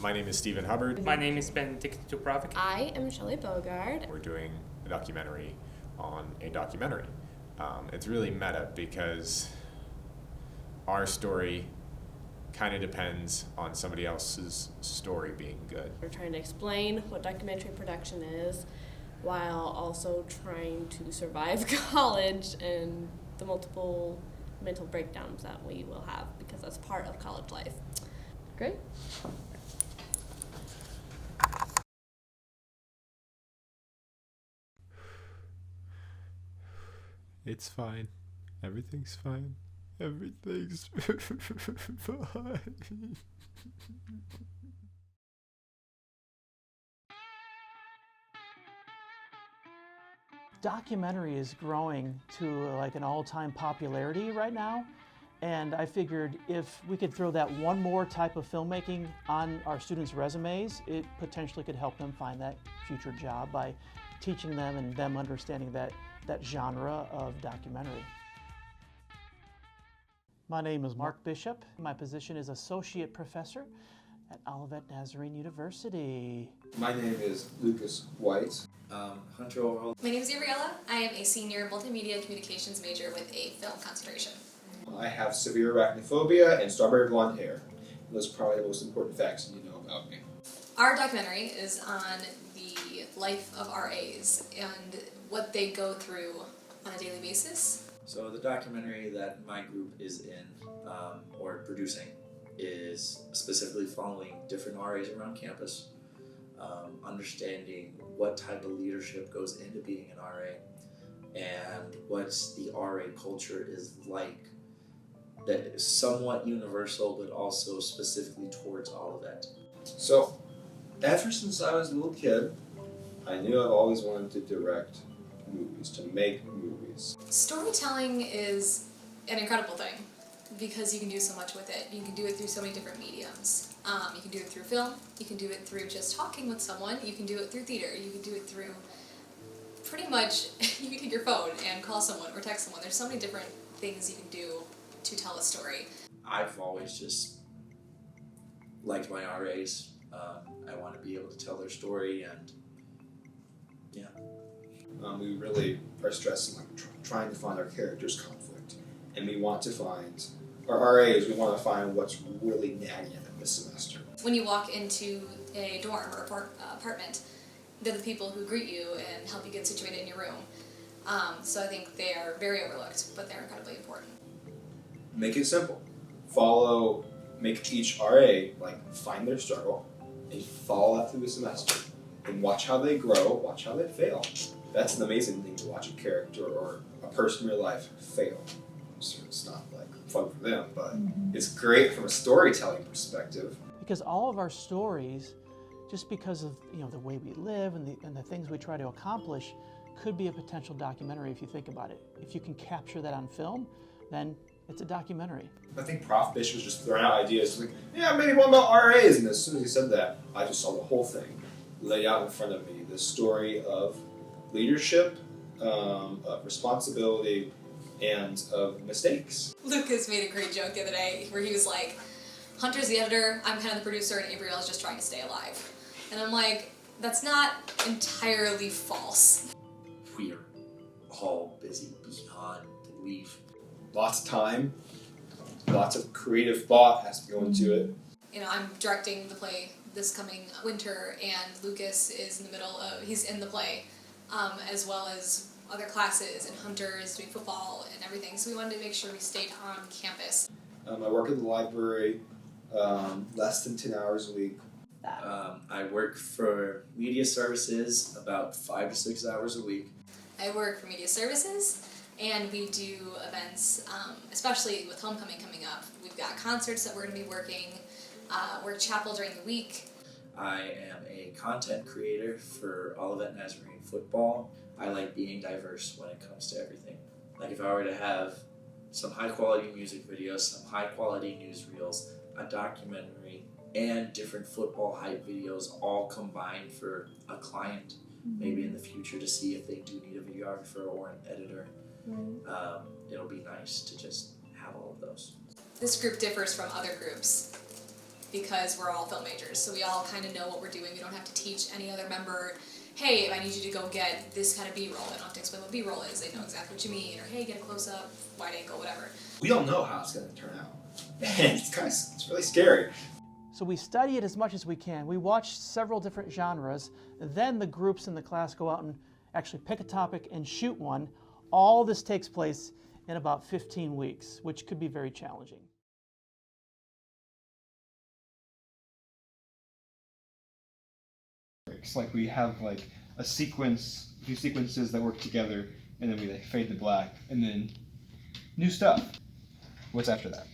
My name is Hubbard. My name is Benedict Dubravec. I am Shelly Bogard. We're doing a documentary on a documentary. It's really meta because our story kind of depends on somebody else's story being good. We're trying to explain what documentary production is while also trying to survive college and the multiple mental breakdowns that we will have because that's part of college life. Great. It's fine. Everything's fine. Everything's fine. Documentary is growing to like an all-time popularity right now, and I figured if we could throw that one more type of filmmaking on our students' resumes, it potentially could help them find that future job by teaching them and them understanding that genre of documentary. My name is Mark Bishop. My position is Associate Professor at Olivet Nazarene University. My name is Lucas White. Hunter Overall. My name is Gabriella. I am a senior multimedia communications major with a film concentration. I have severe arachnophobia and strawberry blonde hair. Those are probably the most important facts you know about me. Our documentary is on the life of RAs and what they go through on a daily basis. So the documentary that my group is in, or producing, is specifically following different RAs around campus, understanding what type of leadership goes into being an RA, and what the RA culture is like that is somewhat universal, but also specifically towards all of that. So, ever since I was a little kid, I knew I've always wanted to direct movies, to make movies. Storytelling is an incredible thing because you can do so much with it. You can do it through so many different mediums. You can do it through film, you can do it through just talking with someone, you can do it through theater, you can do it through pretty much, you can take your phone and call someone or text someone. There's so many different things you can do to tell a story. I've always just liked my RAs. I want to be able to tell their story, and yeah. We really are stressing trying to find our characters' conflict, and we want to find our RAs. We want to find what's really nagging at them this semester. When you walk into a dorm or apartment, they're the people who greet you and help you get situated in your room. So I think they are very overlooked, but they're incredibly important. Make it simple. Make each RA find their struggle and follow that through the semester, and watch how they grow, watch how they fail. That's an amazing thing to watch a character or a person in your life fail. So it's not fun for them, but it's great from a storytelling perspective. Because all of our stories, just because of the way we live and the things we try to accomplish, could be a potential documentary if you think about it. If you can capture that on film, then it's a documentary. I think Prof. Bish was just throwing out ideas maybe one about RAs, and as soon as he said that, I just saw the whole thing laid out in front of me. The story of leadership, of responsibility, and of mistakes. Lucas made a great joke the other day where he was like, Hunter's the editor, I'm kind of the producer, and Gabrielle's just trying to stay alive. And I'm like, that's not entirely false. We're all busy beyond belief. Lots of time, lots of creative thought has to go into it. I'm directing the play this coming winter, and Lucas is he's in the play, as well as other classes, and Hunter is doing football and everything, so we wanted to make sure we stayed on campus. I work at the library less than 10 hours a week. I work for media services about 5 to 6 hours a week. I work for media services, and we do events, especially with homecoming coming up. We've got concerts that we're going to be working, work chapel during the week. I am a content creator for Olivet Nazarene football. I like being diverse when it comes to everything. If I were to have some high quality music videos, some high quality newsreels, a documentary, and different football hype videos all combined for a client, maybe in the future to see if they do need a videographer or an editor. It'll be nice to just have all of those. This group differs from other groups because we're all film majors, so we all kind of know what we're doing. We don't have to teach any other member, hey, if I need you to go get this kind of B-roll, I don't have to explain what B-roll is, they know exactly what you mean, or hey, get a close-up, wide angle, whatever. We don't know how it's going to turn out. And it's really scary. So we study it as much as we can. We watch several different genres, then the groups in the class go out and actually pick a topic and shoot one. All this takes place in about 15 weeks, which could be very challenging. Like we have like a sequence, a few sequences that work together, and then we like fade to black, and then new stuff. What's after that?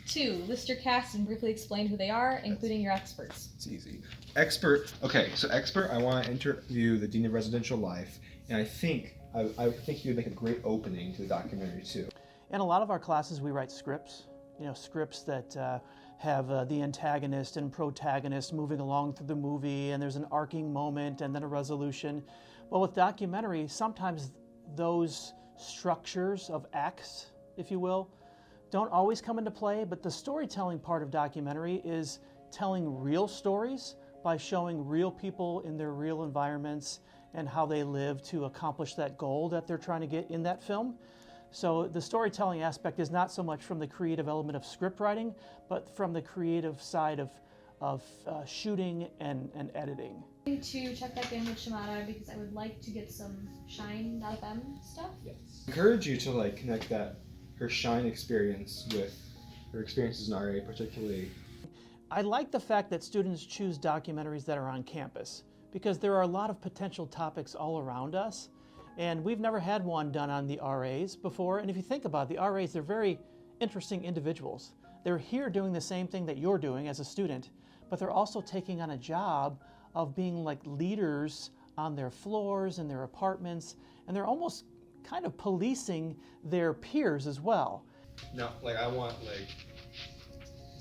2. List your cast and briefly explain who they are, including your experts. It's easy. Expert. Okay, so expert. I want to interview the dean of residential life, and I think he would make a great opening to the documentary too. In a lot of our classes, we write scripts. Scripts that have the antagonist and protagonist moving along through the movie, and there's an arcing moment and then a resolution. But with documentary, sometimes those structures of acts, if you will, don't always come into play, but the storytelling part of documentary is telling real stories by showing real people in their real environments and how they live to accomplish that goal that they're trying to get in that film. So the storytelling aspect is not so much from the creative element of script writing, but from the creative side of shooting and editing. To check back in with Shimada because I would like to get some Shine.fm stuff. Yes. Encourage you to like connect her Shine experience with her experiences in RA, particularly. I like the fact that students choose documentaries that are on campus because there are a lot of potential topics all around us. And we've never had one done on the RAs before. And if you think about it, the RAs, they're very interesting individuals. They're here doing the same thing that you're doing as a student, but they're also taking on a job of being like leaders on their floors and their apartments. And they're almost kind of policing their peers as well. No, like I want like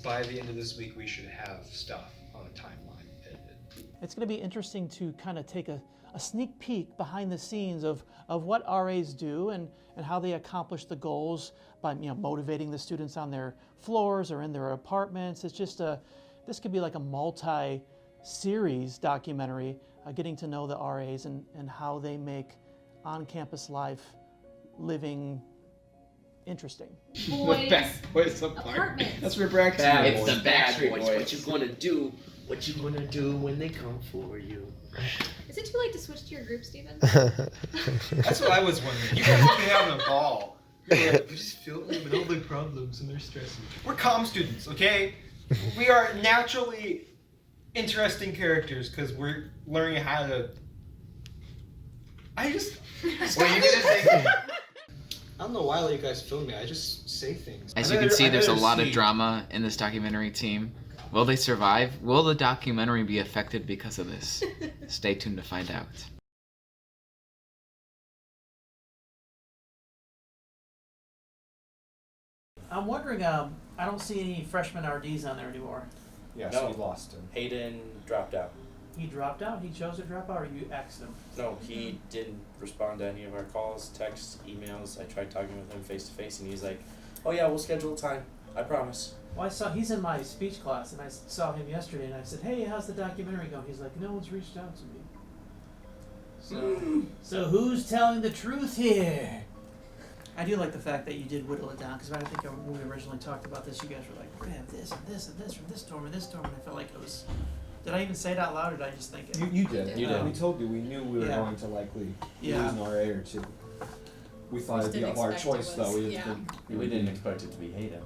by the end of this week we should have stuff on a timeline edited. It's going to be interesting to kind of take a sneak peek behind the scenes of what RAs do and how they accomplish the goals by motivating the students on their floors or in their apartments. It's just this could be like a multi-series documentary getting to know the RAs and how they make on-campus life living interesting. Boys, Apartments. That's where Braxton. It's the Backstreet Boys. What you gonna do? What you gonna do when they come for you? is it too late to switch to your group, Steven? That's what I was wondering. You guys have been having a ball. You're like, we just feel them and all the problems and they're stressing. We're comm students, okay? We are naturally interesting characters because we're learning how to. What are you gonna say? I don't know why I let you guys film me. I just say things. As you can see, there's a lot of drama in this documentary team. Will they survive? Will the documentary be affected because of this? Stay tuned to find out. I'm wondering, I don't see any freshman RDs on there anymore. Yes, No. we lost him. Hayden dropped out. He dropped out? He chose to drop out, or you X'd him? No, he didn't respond to any of our calls, texts, emails. I tried talking with him face to face, and he's like, "Oh yeah, we'll schedule a time. I promise." Well, he's in my speech class, and I saw him yesterday, and I said, "Hey, how's the documentary going?" He's like, "No one's reached out to me." So who's telling the truth here? I do like the fact that you did whittle it down, because I think when we originally talked about this, you guys were like, "We're gonna have this and this and this from this dorm and this dorm," and I felt like it was. Did I even say it out loud, or did I just think it? You did. You did. We told you we knew we were Yeah. going to likely Yeah. lose an RA or two. We thought it'd be didn't our expect it choice, though. was- We didn't yeah. think We didn't expect it to be Hayden.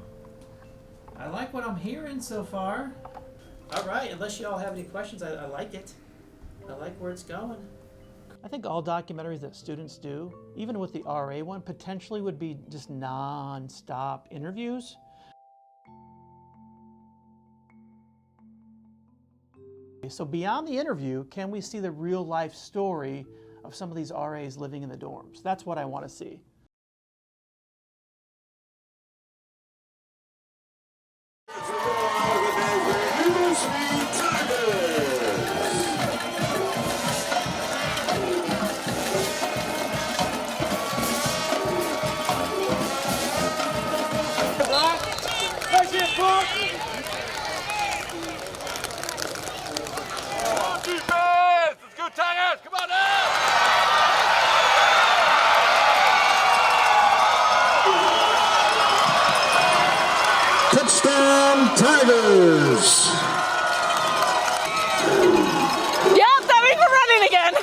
I like what I'm hearing so far. All right, unless you all have any questions, I like it. I like where it's going. I think all documentaries that students do, even with the RA one, potentially would be just non-stop interviews. So beyond the interview, can we see the real life story of some of these RAs living in the dorms? That's what I want to see. Yep, that means we're running again.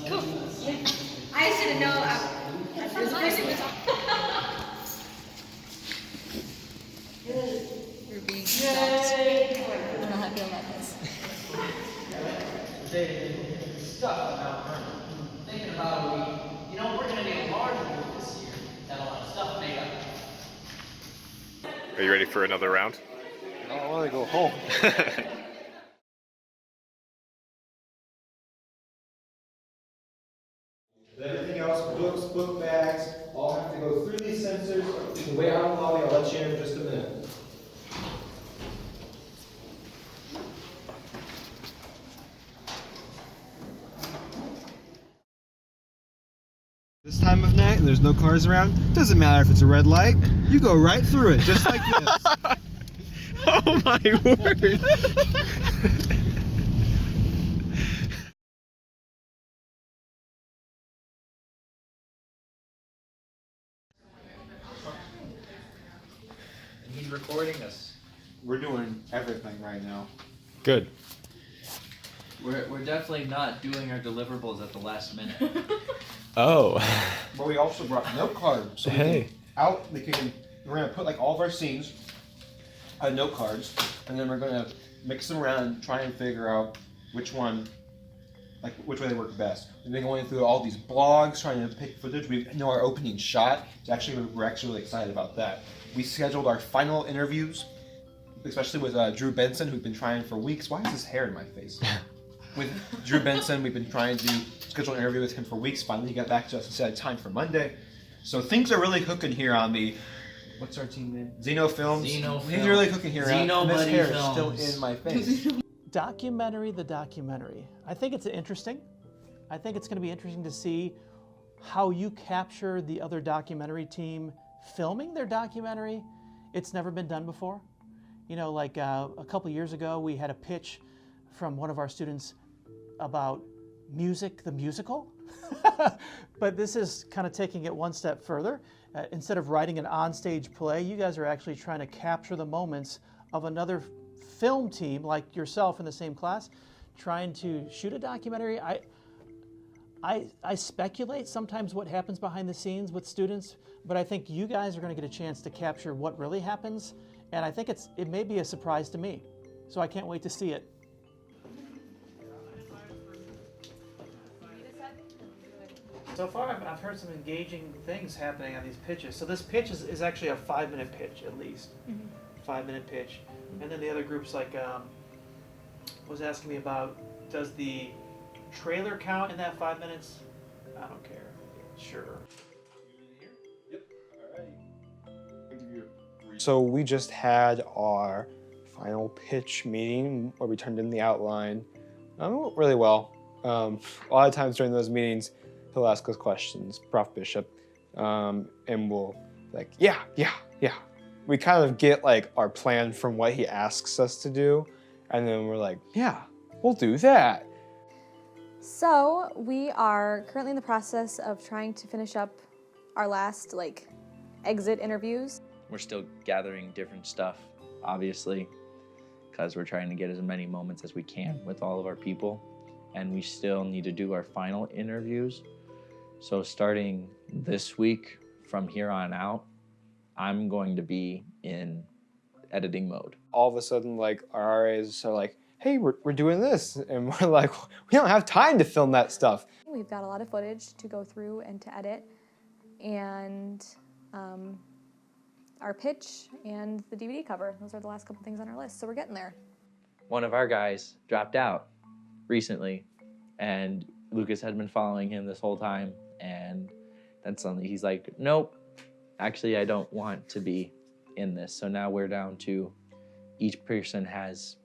Cool. I just didn't know. It was pretty We're being stopped. I don't know how to feel about this. Stuff about thinking about we're going to be a large group this year. Got a lot of stuff made up. Are you ready for another round? I want to go home. Everything else, books, book bags, all have to go through these sensors. You can wait out in the lobby. I'll let you in just a minute. This time of night and there's no cars around, doesn't matter if it's a red light, you go right through it, just like this. Oh my word! He's recording us. We're doing everything right now. Good. We're definitely not doing our deliverables at the last minute. Oh. But we also brought note cards. So Hey. We're gonna put like all of our scenes on note cards, and then we're gonna mix them around and try and figure out which way they work best. And then going through all these blogs, trying to pick footage. We know our opening shot. We're actually really excited about that. We scheduled our final interviews, especially with Drew Benson, who've been trying for weeks. Why is his hair in my face? With Drew Benson, we've been trying to schedule an interview with him for weeks. Finally, he got back to us and said time for Monday. So things are really cooking here on the, what's our team name? Xeno Films. Xeno Things are really cooking here. Xeno and this Buddy hair Films. is still in my face. Documentary, the documentary. I think it's interesting. I think it's going to be interesting to see how you capture the other documentary team filming their documentary. It's never been done before. Like a couple years ago, we had a pitch from one of our students about music, the musical. But this is kind of taking it one step further. Instead of writing an onstage play, you guys are actually trying to capture the moments of another film team like yourself in the same class, trying to shoot a documentary. I speculate sometimes what happens behind the scenes with students, but I think you guys are going to get a chance to capture what really happens, and I think it may be a surprise to me. So I can't wait to see it. So far, I've heard some engaging things happening on these pitches. So this pitch is actually a 5-minute pitch at least. 5-minute pitch. And then the other groups was asking me about, does the trailer count in that 5 minutes? I don't care. Sure. So we just had our final pitch meeting where we turned in the outline. It went really well. A lot of times during those meetings, he'll ask us questions, Prof. Bishop, and we'll yeah. We kind of get our plan from what he asks us to do, and then we're like, yeah, we'll do that. So we are currently in the process of trying to finish up our last exit interviews. We're still gathering different stuff, obviously, because we're trying to get as many moments as we can with all of our people, and we still need to do our final interviews. So starting this week, from here on out, I'm going to be in editing mode. All of a sudden, our RAs are like, hey, we're doing this, and we're like, we don't have time to film that stuff. We've got a lot of footage to go through and to edit, and our pitch and the DVD cover. Those are the last couple things on our list, so we're getting there. One of our guys dropped out recently, and Lucas had been following him this whole time, and then suddenly he's like, nope, actually I don't want to be in this. So now we're down to each person has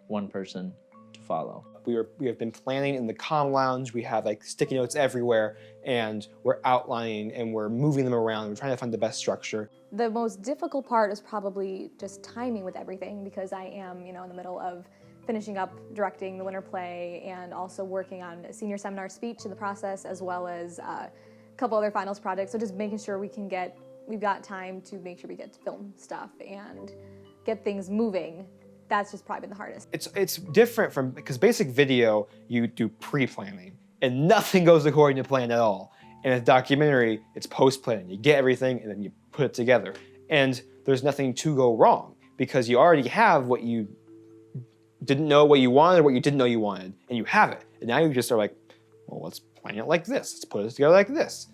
one person to follow. We have been planning in the comm lounge. We have sticky notes everywhere, and we're outlining and we're moving them around. We're trying to find the best structure. The most difficult part is probably just timing with everything, because I am, in the middle of finishing up directing the winter play and also working on a senior seminar speech in the process, as well as a couple other finals projects. So just making sure we've got time to make sure we get to film stuff and get things moving. That's just probably been the hardest. It's different from, because basic video, you do pre-planning and nothing goes according to plan at all. And a documentary, it's post-planning. You get everything and then you put it together. And there's nothing to go wrong because you already have what you didn't know what you wanted, what you didn't know you wanted, and you have it. And now you just are like, well, let's plan it like this. Let's put it together like this.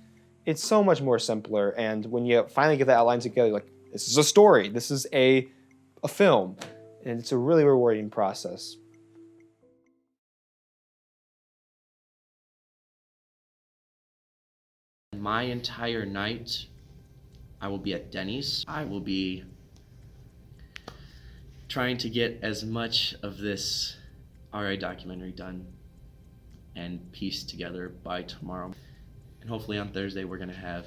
It's so much more simpler. And when you finally get that outline together, like, this is a story. This is a film. And it's a really rewarding process. My entire night, I will be at Denny's. I will be trying to get as much of this RA documentary done and pieced together by tomorrow. And hopefully on Thursday we're gonna have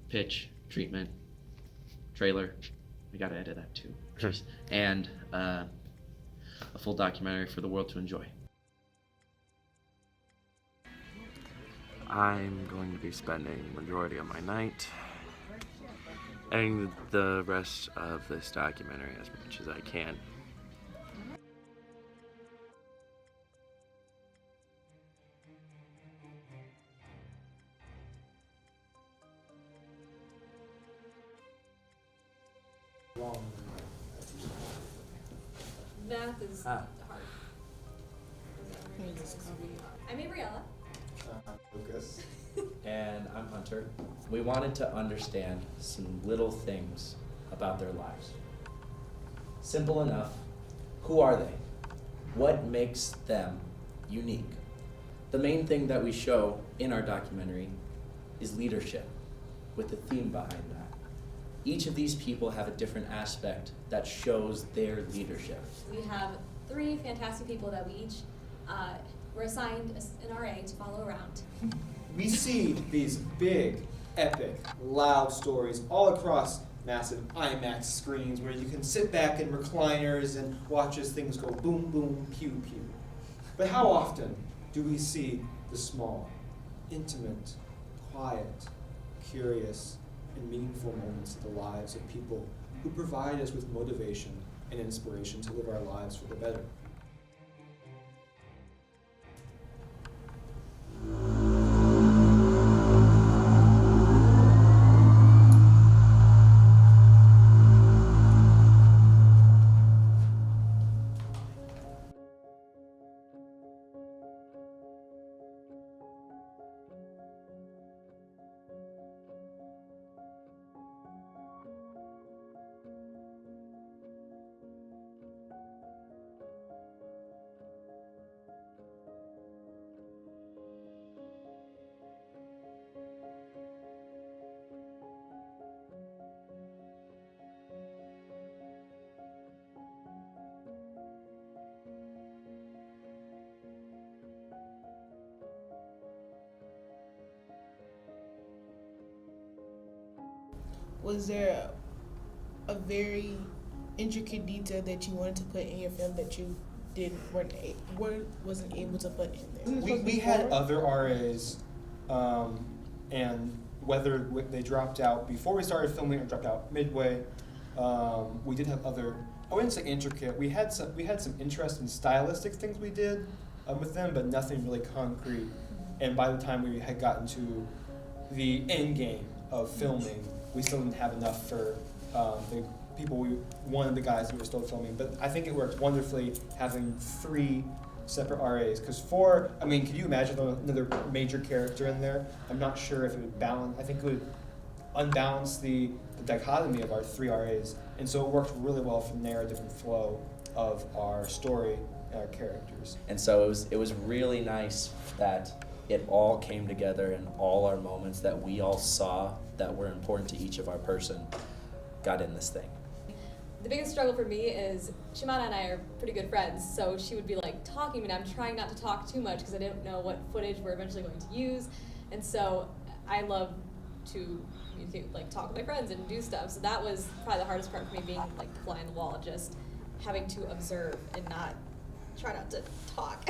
pitch, treatment, trailer. We gotta edit that too. And a full documentary for the world to enjoy. I'm going to be spending the majority of my night editing the rest of this documentary as much as I can. Math is hard. I'm Gabriella. Lucas. And I'm Hunter. We wanted to understand some little things about their lives. Simple enough. Who are they? What makes them unique? The main thing that we show in our documentary is leadership, with the theme behind that. Each of these people have a different aspect that shows their leadership. We have 3 fantastic people that we each were assigned an RA to follow around. We see these big, epic, loud stories all across massive IMAX screens where you can sit back in recliners and watch as things go boom, boom, pew, pew. But how often do we see the small, intimate, quiet, curious, and meaningful moments of the lives of people who provide us with motivation and inspiration to live our lives for the better? Was there a very intricate detail that you wanted to put in your film that you wasn't able to put in there? We had other RAs, and whether they dropped out before we started filming or dropped out midway, we did have other. I wouldn't say intricate. We had some interesting stylistic things we did with them, but nothing really concrete. And by the time we had gotten to the end game of filming, we still didn't have enough for the people one of the guys who were still filming. But I think it worked wonderfully having 3 separate RAs. Because 4, I mean, could you imagine another major character in there? I'm not sure if it would balance. I think it would unbalance the dichotomy of our 3 RAs. And so it worked really well from there, a different flow of our story and our characters. And so it was really nice that it all came together and all our moments that we all saw that were important to each of our person got in this thing. The biggest struggle for me is Shimada and I are pretty good friends, so she would be like talking, but I'm trying not to talk too much because I didn't know what footage we're eventually going to use. And so I love to like talk with my friends and do stuff. So that was probably the hardest part for me, being like the fly on the wall, just having to observe and not try not to talk.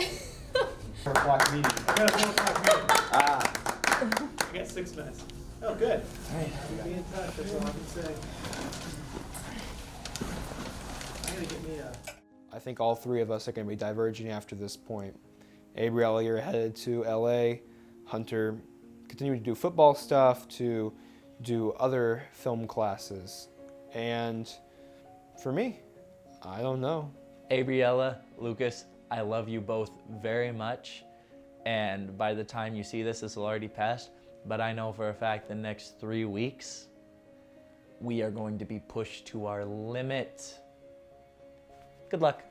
4 o'clock meeting. I got a 4 o'clock meeting. I got 6 minutes. Oh, good. All right. Be in touch. That's all I can say. I gotta get me a. I think all three of us are going to be diverging after this point. Abriella, you're headed to LA. Hunter, continuing to do football stuff, to do other film classes. And for me, I don't know. Abriella, Lucas, I love you both very much. And by the time you see this, this will already pass. But I know for a fact the next 3 weeks, we are going to be pushed to our limit. Good luck.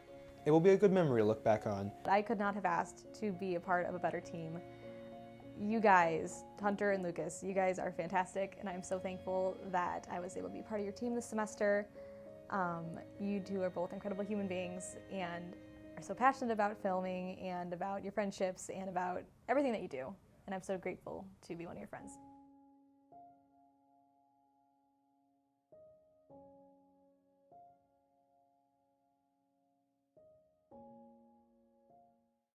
It will be a good memory to look back on. I could not have asked to be a part of a better team. You guys, Hunter and Lucas, you guys are fantastic, and I'm so thankful that I was able to be part of your team this semester. You two are both incredible human beings and are so passionate about filming and about your friendships and about everything that you do, and I'm so grateful to be one of your friends.